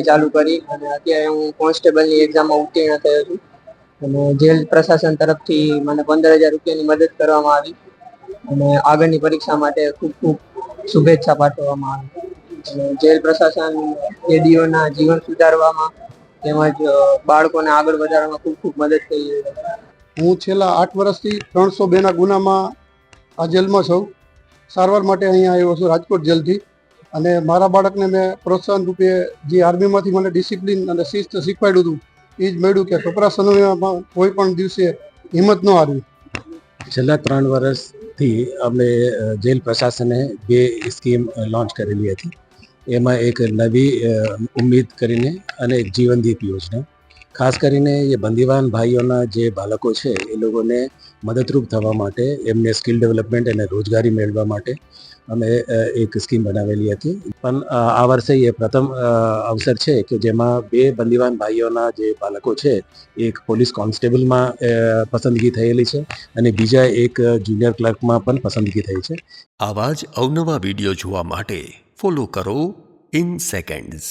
ચાલુ કરી અને અત્યારે હું કોન્સ્ટેબલની એક્ઝામમાં ઉત્તીર્ણ થયો છું અને જેલ પ્રશાસન તરફથી મને 15,000 રૂપિયાની મદદ કરવામાં આવી અને આગળની પરીક્ષા માટે ખૂબ ખૂબ શુભેચ્છા પાઠવવામાં આવી અને જેલ પ્રશાસન કેદીઓના જીવન સુધારવામાં તેમજ બાળકોને આગળ વધારવામાં ખૂબ ખૂબ મદદ કરી રહી છે. હું છેલ્લા 8 વર્ષથી 302ના ગુનામાં આ જેલમાં છું. સારવાર માટે અહીંયા આવ્યો છું રાજકોટ જેલથી અને મારા બાળકને મેં પ્રોત્સાહન રૂપે જે આર્મીમાંથી મને ડિસિપ્લિન અને શિસ્ત શીખવાડ્યું હતું એ જ મળ્યું કે કપરા સમયમાં કોઈ પણ દિવસે હિંમત ન હારવી. છેલ્લા 3 વર્ષથી અમે જેલ પ્રશાસને 2 સ્કીમ લોન્ચ કરેલી હતી. એમાં એક નવી ઉમ્મીદ કરીને અને એક જીવનદીપ યોજના. ખાસ કરીને એ બંદીવાન ભાઈઓના જે બાળકો છે એ લોકોને મદદરૂપ થવા માટે, એમને સ્કિલ ડેવલપમેન્ટ અને રોજગારી મેળવવા માટે અમે એક સ્કીમ બનાવેલી હતી. પણ આ વર્ષે એ પ્રથમ અવસર છે કે જેમાં 2 બંદીવાન ભાઈઓના જે બાળકો છે એક પોલીસ કોન્સ્ટેબલમાં પસંદગી થયેલી છે અને બીજા એક જુનિયર ક્લર્કમાં પણ પસંદગી થઈ છે. આવા જ અવનવા વિડીયો જોવા માટે ફોલો કરો ઇન સેકન્ડ્સ.